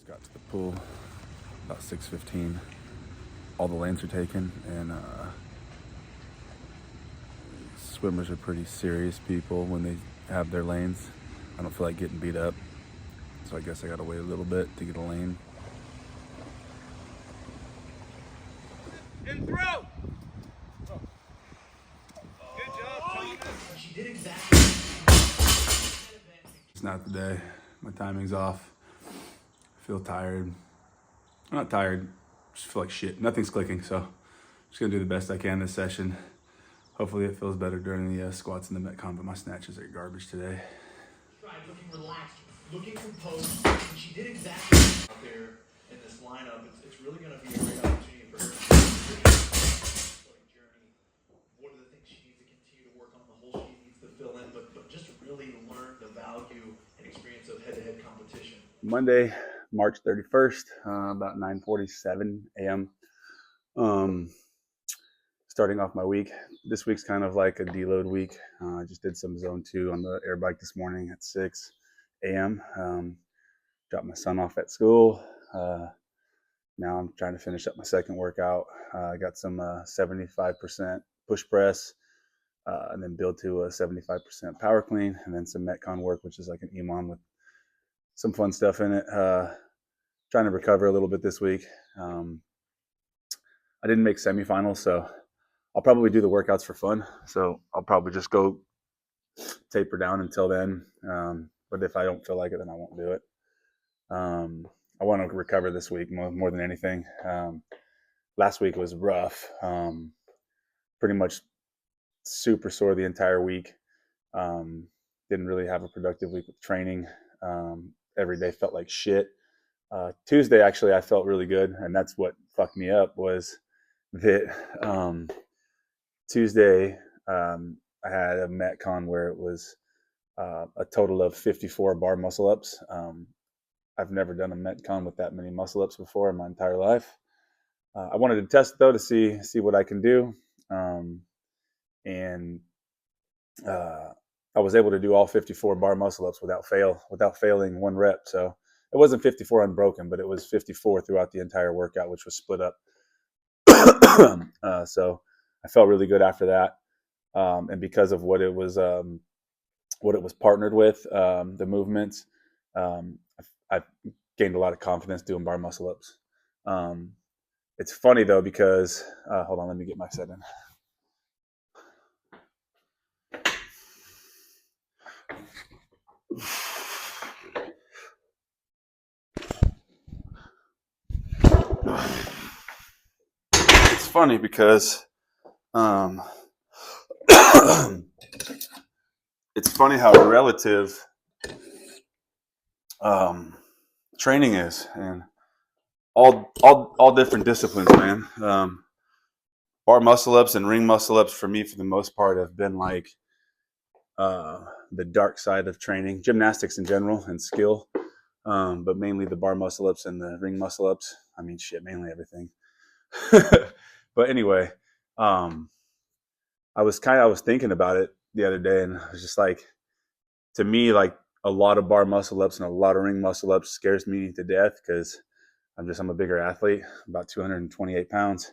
Just got to the pool about 6:15. All the lanes are taken, and swimmers are pretty serious people when they have their lanes. I don't feel like getting beat up, so I guess I gotta wait a little bit to get a lane. And throw! Good job, Thomas. She did exactly. It's not the day. My timing's off. I feel tired. I'm not tired. Just feel like shit. Nothing's clicking, so I'm just gonna do the best I can this session. Hopefully it feels better during the squats and the Metcon, but my snatches are garbage today. Looking relaxed, looking composed, and she did exactly out there in this lineup. It's really going to be a great opportunity for her journey. What are the things she needs to continue to work on, the hole she needs to fill in, but just really learn the value and experience of head-to-head competition. Monday, March 31st, about 9:47 a.m. Starting off my week. This week's kind of like a deload week. I just did some zone 2 on the air bike this morning at 6 a.m. Dropped my son off at school. Now I'm trying to finish up my second workout. I got some 75% push press, and then build to a 75% power clean, and then some Metcon work, which is like an EMOM with some fun stuff in it. Trying to recover a little bit this week. I didn't make semifinals, so I'll probably do the workouts for fun. So I'll probably just go taper down until then. But if I don't feel like it, then I won't do it. I want to recover this week more than anything. Last week was rough. Pretty much super sore the entire week. Didn't really have a productive week with training. Every day felt like shit. Tuesday, actually, I felt really good. And that's what fucked me up was that Tuesday, I had a Metcon where it was a total of 54 bar muscle ups. I've never done a Metcon with that many muscle ups before in my entire life. I wanted to test it though to see what I can do, and I was able to do all 54 bar muscle ups without failing one rep. So it wasn't 54 unbroken, but it was 54 throughout the entire workout, which was split up. So I felt really good after that. And because of what it was partnered with, the movements, I gained a lot of confidence doing bar muscle ups. It's funny though, because hold on, let me get my set in. It's funny because it's funny how relative training is, and all different disciplines, man. Bar muscle ups and ring muscle ups for me, for the most part, have been like the dark side of training, gymnastics in general, and skill, but mainly the bar muscle ups and the ring muscle ups. I mean, shit, mainly everything. But anyway, I was thinking about it the other day, and I was just like, to me, like a lot of bar muscle ups and a lot of ring muscle ups scares me to death, because I'm a bigger athlete, about 228 pounds.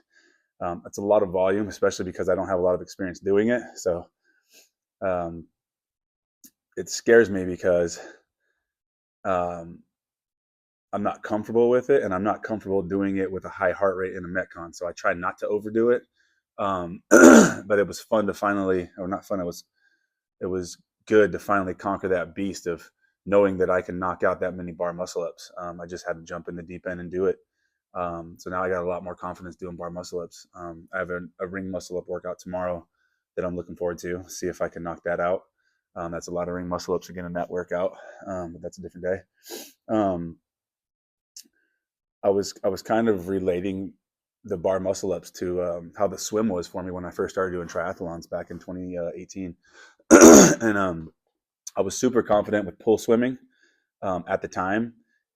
That's a lot of volume, especially because I don't have a lot of experience doing it. So it scares me because I'm not comfortable with it, and I'm not comfortable doing it with a high heart rate in a Metcon. So I try not to overdo it. But it was fun to finally, or not fun, it was good to finally conquer that beast of knowing that I can knock out that many bar muscle ups. I just had to jump in the deep end and do it. So now I got a lot more confidence doing bar muscle ups. I have a ring muscle up workout tomorrow that I'm looking forward to, see if I can knock that out. That's a lot of ring muscle ups again in that workout, but that's a different day. I was kind of relating the bar muscle ups to how the swim was for me when I first started doing triathlons back in 2018. And I was super confident with pool swimming at the time,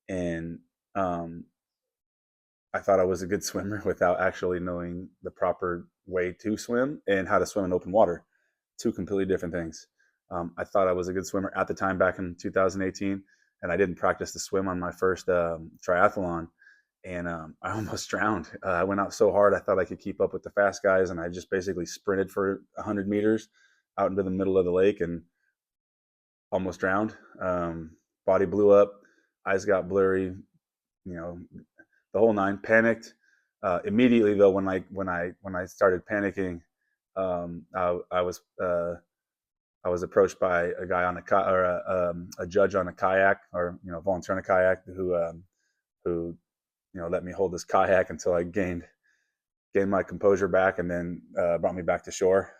and I thought I was a good swimmer without actually knowing the proper way to swim and how to swim in open water. Two completely different things. I thought I was a good swimmer at the time back in 2018, and I didn't practice the swim on my first triathlon, and I almost drowned. I went out so hard I thought I could keep up with the fast guys, and I just basically sprinted for 100 meters out into the middle of the lake and almost drowned. Body blew up, eyes got blurry, you know, the whole nine. Panicked immediately though. When I started panicking, I was approached by a guy on a judge on a kayak, or volunteer on a kayak, who let me hold this kayak until I gained my composure back, and then brought me back to shore.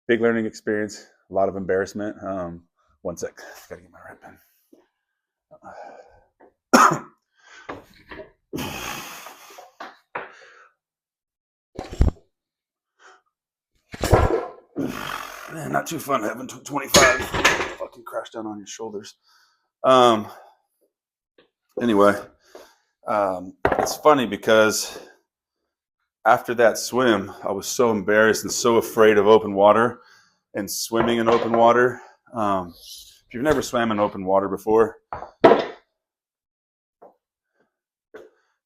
Big learning experience, a lot of embarrassment. One sec, gotta get my red pen. Man, not too fun having 25 fucking crash down on your shoulders. Anyway, it's funny because after that swim, I was so embarrassed and so afraid of open water and swimming in open water. If you've never swam in open water before,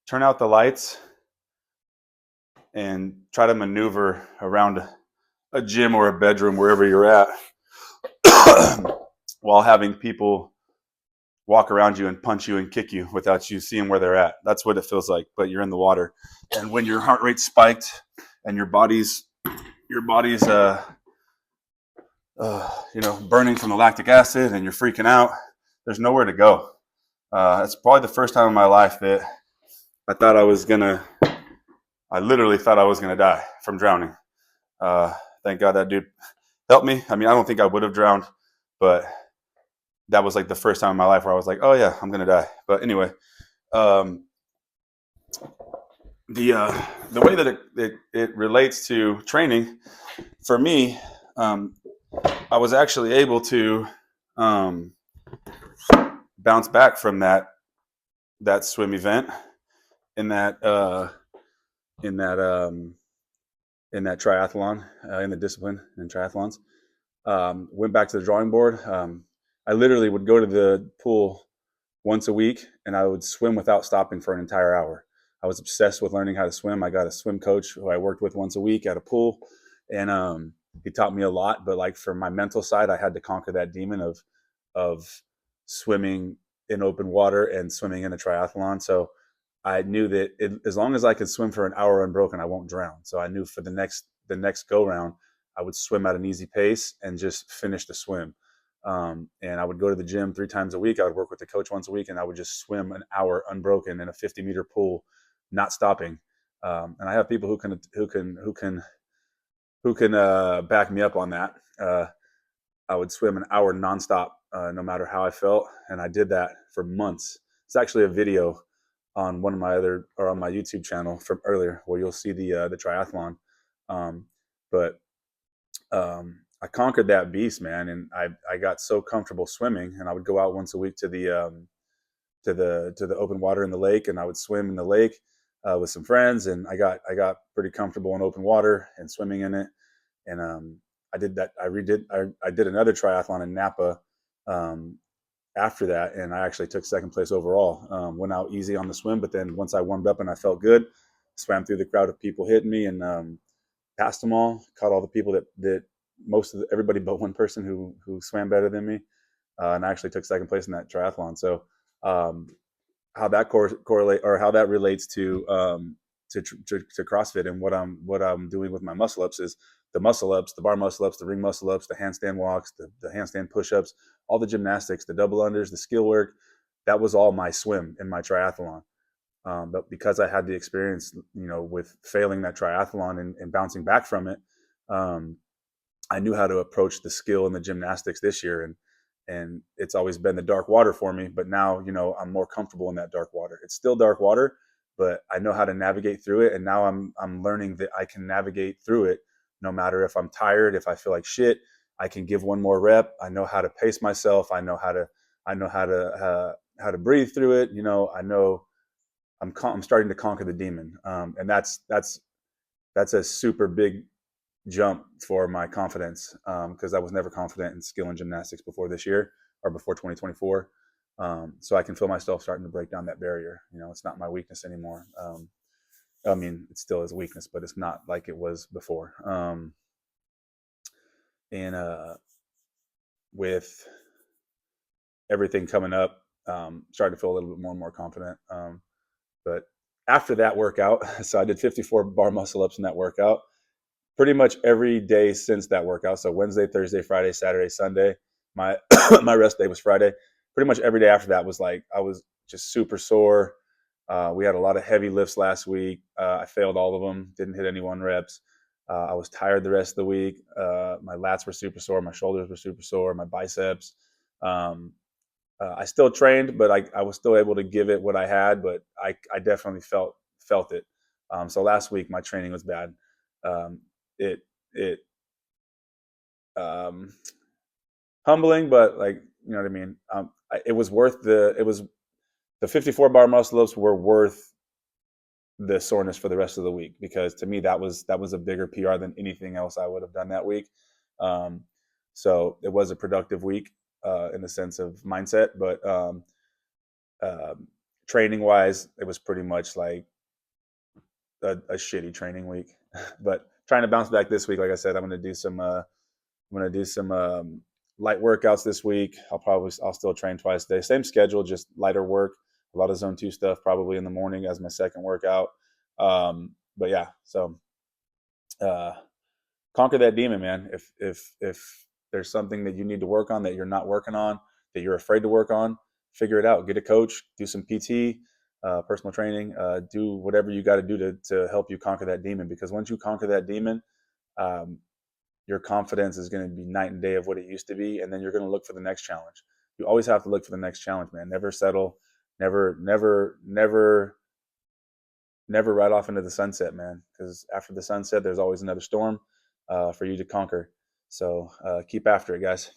turn out the lights and try to maneuver around a gym or a bedroom, wherever you're at, while having people walk around you and punch you and kick you without you seeing where they're at. That's what it feels like, but you're in the water. And when your heart rate's spiked and your body's burning from the lactic acid, and you're freaking out, there's nowhere to go. It's probably the first time in my life that I literally thought I was gonna die from drowning. Thank God that dude helped me. I mean, I don't think I would have drowned, but that was like the first time in my life where I was like, oh yeah, I'm gonna die. But anyway, the way that it relates to training, for me, I was actually able to bounce back from that swim event in that triathlon, in the discipline in triathlons. Went back to the drawing board. I literally would go to the pool once a week, and I would swim without stopping for an entire hour. I was obsessed with learning how to swim. I got a swim coach who I worked with once a week at a pool, and he taught me a lot. But like, for my mental side, I had to conquer that demon of swimming in open water and swimming in a triathlon. So I knew that as long as I could swim for an hour unbroken, I won't drown. So I knew for the next go round, I would swim at an easy pace and just finish the swim. And I would go to the gym 3 times a week. I would work with the coach once a week, and I would just swim an hour unbroken in a 50-meter pool, not stopping. And I have people who can back me up on that. I would swim an hour nonstop, no matter how I felt, and I did that for months. It's actually a video on on my YouTube channel from earlier where you'll see the triathlon. I conquered that beast, man, and I got so comfortable swimming, and I would go out once a week to the open water in the lake, and I would swim in the lake with some friends, and I got pretty comfortable in open water and swimming in it. And I did that. I did another triathlon in Napa after that, and I actually took second place overall. Went out easy on the swim, but then once I warmed up and I felt good, swam through the crowd of people hitting me, and passed them all. Caught all the people that everybody but one person who swam better than me, and I actually took second place in that triathlon. So how that correlate, or how that relates to CrossFit and what I'm doing with my muscle ups is the muscle ups, the bar muscle ups, the ring muscle ups, the handstand walks, the handstand push-ups, all the gymnastics, the double unders, the skill work. That was all my swim in my triathlon. But because I had the experience, with failing that triathlon and bouncing back from it, I knew how to approach the skill and the gymnastics this year. And it's always been the dark water for me, but now, I'm more comfortable in that dark water. It's still dark water, but I know how to navigate through it. And now I'm learning that I can navigate through it no matter if I'm tired, if I feel like shit. I can give one more rep. I know how to pace myself. I know how to breathe through it. I know I'm starting to conquer the demon. And that's a super big jump for my confidence, because I was never confident in skill and gymnastics before this year, or before 2024. So I can feel myself starting to break down that barrier. It's not my weakness anymore. I mean, it still is a weakness, but it's not like it was before. And with everything coming up, starting to feel a little bit more and more confident. But after that workout, so I did 54 bar muscle ups in that workout. Pretty much every day since that workout, so Wednesday, Thursday, Friday, Saturday, Sunday, my my rest day was Friday. Pretty much every day after that was like I was just super sore. We had a lot of heavy lifts last week. I failed all of them, didn't hit any 1 reps. I was tired the rest of the week. My lats were super sore, my shoulders were super sore, my biceps. Um, I still trained, but I was still able to give it what I had, but I definitely felt it. So last week my training was bad. Um, it it um, humbling, but like you know what I mean. It was worth the 54 bar muscle ups were worth the soreness for the rest of the week because to me that was a bigger PR than anything else I would have done that week. Um, so it was a productive week in the sense of mindset, but um, training wise, it was pretty much like a shitty training week. But trying to bounce back this week, like I said, I'm going to do some light workouts this week. I'll still train twice a day, same schedule, just lighter work. A lot of zone 2 stuff probably in the morning as my second workout. But yeah, so uh, conquer that demon, man. If there's something that you need to work on that you're not working on, that you're afraid to work on, figure it out. Get a coach, do some PT, personal training, do whatever you got to do to help you conquer that demon. Because once you conquer that demon, um, your confidence is going to be night and day of what it used to be, and then you're going to look for the next challenge. You always have to look for the next challenge, man. Never settle. Never ride off into the sunset, man. Because after the sunset, there's always another storm for you to conquer. So keep after it, guys.